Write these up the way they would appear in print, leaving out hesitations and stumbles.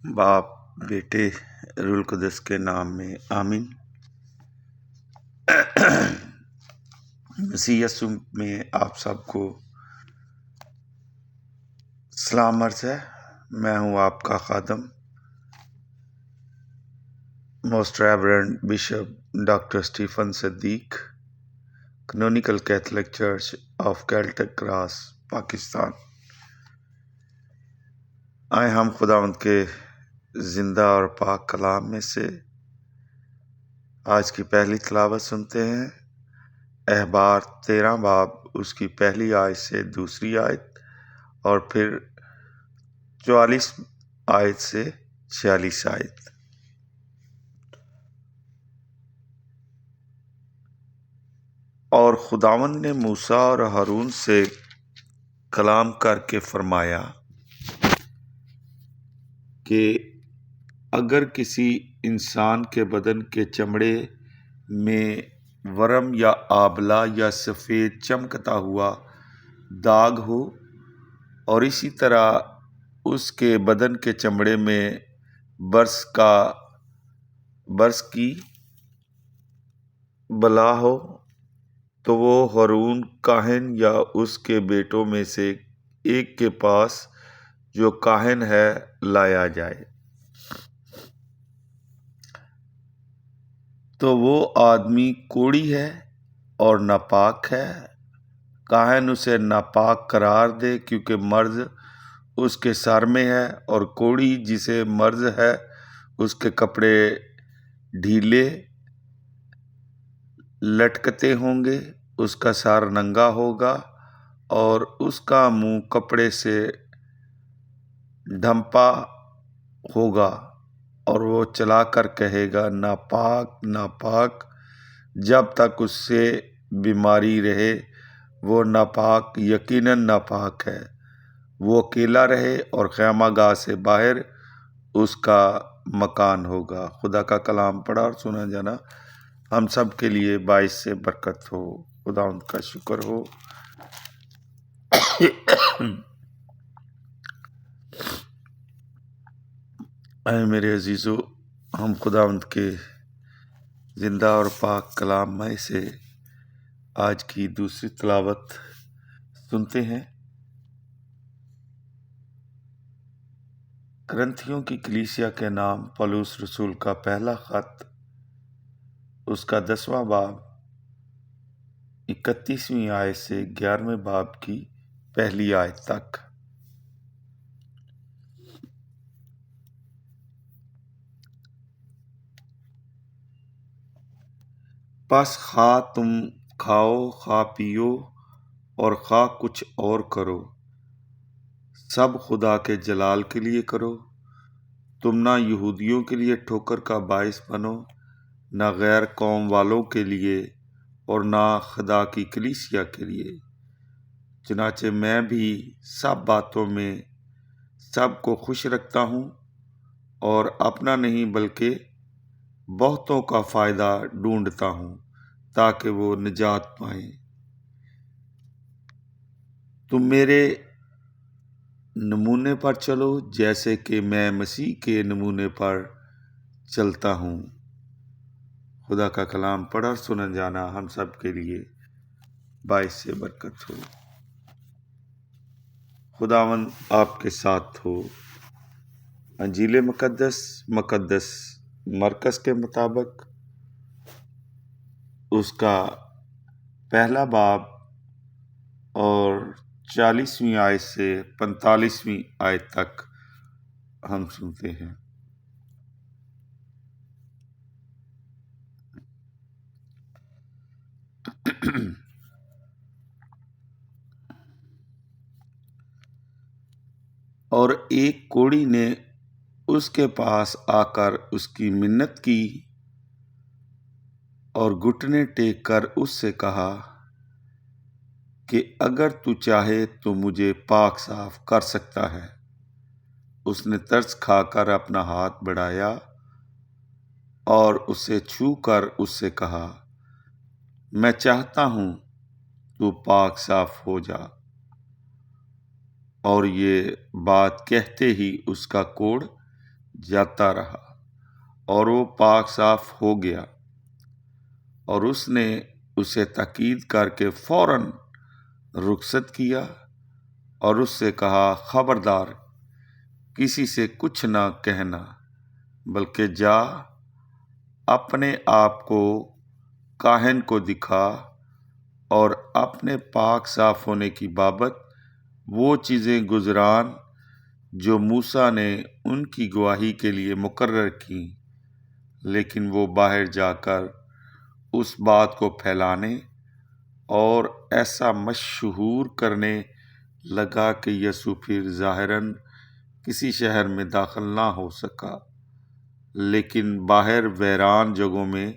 باپ بیٹے روح القدس کے نام میں آمین۔ مسیح یسوع میں آپ سب کو سلام عرض ہے۔ میں ہوں آپ کا خادم most reverend bishop doctor Stephen Siddique, Canonical Catholic Church of Celtic Cross, Pakistan. آئے ہم خداوند کے زندہ اور پاک کلام میں سے آج کی پہلی تلاوت سنتے ہیں۔ احبار 13 باب اس کی پہلی آیت سے دوسری آیت، اور پھر 44 آیت سے 46 آیت۔ اور خداوند نے موسیٰ اور ہارون سے کلام کر کے فرمایا کہ اگر کسی انسان کے بدن کے چمڑے میں ورم یا آبلہ یا سفید چمکتا ہوا داغ ہو، اور اسی طرح اس کے بدن کے چمڑے میں برس کی بلا ہو، تو وہ ہارون کاہن یا اس کے بیٹوں میں سے ایک کے پاس جو کاہن ہے لایا جائے۔ تو وہ آدمی کوڑی ہے اور ناپاک ہے، کاہن اسے ناپاک قرار دے، کیونکہ مرض اس کے سر میں ہے، اور کوڑی جسے مرض ہے اس کے کپڑے ڈھیلے لٹکتے ہوں گے، اس کا سر ننگا ہوگا اور اس کا منہ کپڑے سے ڈھانپا ہوگا، اور وہ چلا کر کہے گا ناپاک ناپاک، جب تک اس سے بیماری رہے۔ وہ ناپاک یقیناً ناپاک ہے، وہ اکیلا رہے اور خیمہ گاہ سے باہر اس کا مکان ہوگا۔ خدا کا کلام پڑھا اور سنا جانا ہم سب کے لیے باعث سے برکت ہو۔ خدا ان کا شکر ہو۔ اے میرے عزیزو، ہم خداوند کے زندہ اور پاک کلام میں سے آج کی دوسری تلاوت سنتے ہیں۔ کرنتھیوں کی کلیسیا کے نام پولس رسول کا پہلا خط، اس کا 10واں باب 31ویں آیت سے 11ویں باب کی پہلی آیت تک۔ پس خواہ تم کھاؤ، خواہ پیو، اور خواہ کچھ اور کرو، سب خدا کے جلال کے لیے کرو۔ تم نہ یہودیوں کے لیے ٹھوکر کا باعث بنو، نہ غیر قوم والوں کے لیے، اور نہ خدا کی کلیسیا کے لیے۔ چنانچہ میں بھی سب باتوں میں سب کو خوش رکھتا ہوں، اور اپنا نہیں بلکہ بہتوں کا فائدہ ڈھونڈتا ہوں، تاکہ وہ نجات پائیں۔ تم میرے نمونے پر چلو، جیسے کہ میں مسیح کے نمونے پر چلتا ہوں۔ خدا کا کلام پڑھ اور سنا جانا ہم سب کے لیے باعث سے برکت ہو۔ خداوند آپ کے ساتھ ہو۔ انجیل مقدس مرکز کے مطابق اس کا پہلا باب اور 40ویں آیت سے 45ویں آیت تک ہم سنتے ہیں۔ اور ایک کوڑی نے اس کے پاس آ کر اس کی منت کی، اور گھٹنے ٹیک کر اس سے کہا کہ اگر تو چاہے تو مجھے پاک صاف کر سکتا ہے۔ اس نے ترس کھا کر اپنا ہاتھ بڑھایا اور اسے چھو کر اس سے کہا، میں چاہتا ہوں تو پاک صاف ہو جا۔ اور یہ بات کہتے ہی اس کا کوڑ جاتا رہا اور وہ پاک صاف ہو گیا، اور اس نے اسے تاکید کر کے فوراً رخصت کیا اور اس سے کہا، خبردار، کسی سے کچھ نہ کہنا، بلکہ جا اپنے آپ کو کاہن کو دکھا اور اپنے پاک صاف ہونے کی بابت وہ چیزیں گزران جو موسیٰ نے ان کی گواہی کے لیے مقرر کیں، لیکن وہ باہر جا کر اس بات کو پھیلانے اور ایسا مشہور کرنے لگا کہ یسوع پھر ظاہراً کسی شہر میں داخل نہ ہو سکا، لیکن باہر ویران جگہوں میں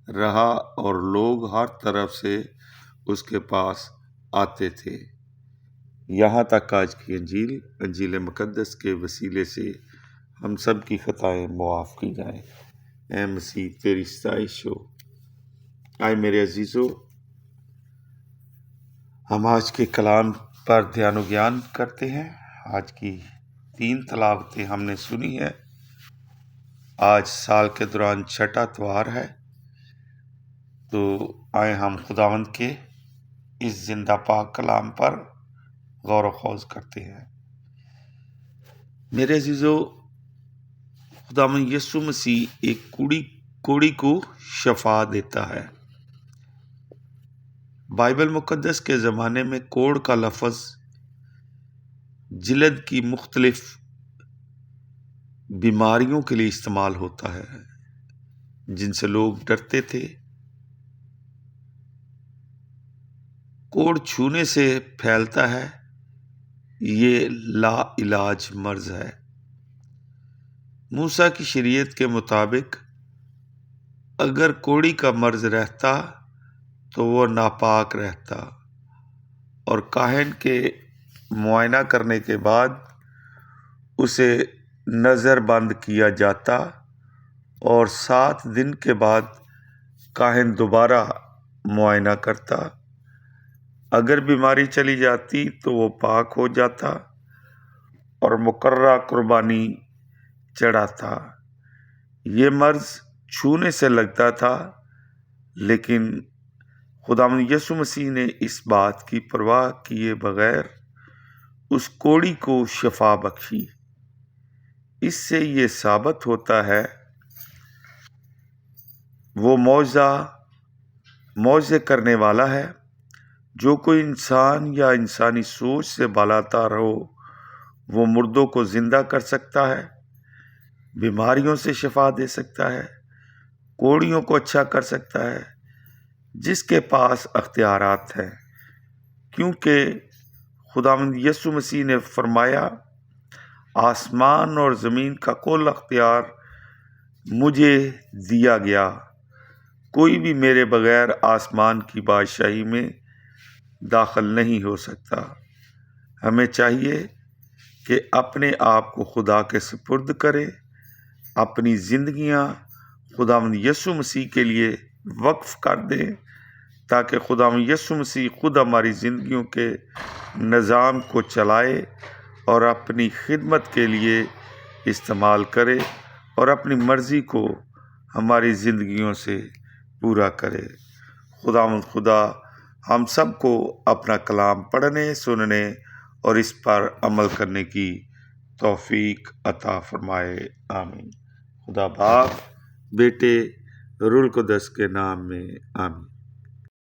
رہا اور لوگ ہر طرف سے اس کے پاس آتے تھے۔ یہاں تک آج کی انجیل مقدس کے وسیلے سے ہم سب کی خطائیں معاف کی جائیں۔ اے مسیح تیری ستائش ہو۔ آئے میرے عزیزو، ہم آج کے کلام پر دھیان و گیان کرتے ہیں۔ آج کی 3 تلاوتیں ہم نے سنی ہیں۔ آج سال کے دوران 6واں اتوار ہے، تو آئے ہم خداوند کے اس زندہ پاک کلام پر غور و خوض کرتے ہیں۔ میرے عزیزو، خداوند یسوع مسیح ایک کوڑی کو شفا دیتا ہے۔ بائبل مقدس کے زمانے میں کوڑ کا لفظ جلد کی مختلف بیماریوں کے لیے استعمال ہوتا ہے جن سے لوگ ڈرتے تھے۔ کوڑ چھونے سے پھیلتا ہے، یہ لا علاج مرض ہے۔ موسیٰ کی شریعت کے مطابق اگر کوڑی کا مرض رہتا تو وہ ناپاک رہتا، اور کاہن کے معائنہ کرنے کے بعد اسے نظر بند کیا جاتا، اور 7 دن کے بعد کاہن دوبارہ معائنہ کرتا۔ اگر بیماری چلی جاتی تو وہ پاک ہو جاتا اور مقررہ قربانی چڑھاتا۔ یہ مرض چھونے سے لگتا تھا، لیکن خداوند یسوع مسیح نے اس بات کی پرواہ کیے بغیر اس کوڑی کو شفا بخشی۔ اس سے یہ ثابت ہوتا ہے وہ معجزے کرنے والا ہے۔ جو کوئی انسان یا انسانی سوچ سے بالاتر ہو، وہ مردوں کو زندہ کر سکتا ہے، بیماریوں سے شفا دے سکتا ہے، کوڑیوں کو اچھا کر سکتا ہے، جس کے پاس اختیارات ہیں، کیونکہ خداوند یسوع مسیح نے فرمایا، آسمان اور زمین کا کل اختیار مجھے دیا گیا، کوئی بھی میرے بغیر آسمان کی بادشاہی میں داخل نہیں ہو سکتا۔ ہمیں چاہیے کہ اپنے آپ کو خدا کے سپرد کریں، اپنی زندگیاں خداوند یسوع مسیح کے لیے وقف کر دیں، تاکہ خداوند یسوع مسیح خود ہماری زندگیوں کے نظام کو چلائے اور اپنی خدمت کے لیے استعمال کرے اور اپنی مرضی کو ہماری زندگیوں سے پورا کرے۔ خداوند خدا ہم سب کو اپنا کلام پڑھنے، سننے اور اس پر عمل کرنے کی توفیق عطا فرمائے۔ آمین۔ خدا باپ، بیٹے، روح القدس کے نام میں آمین۔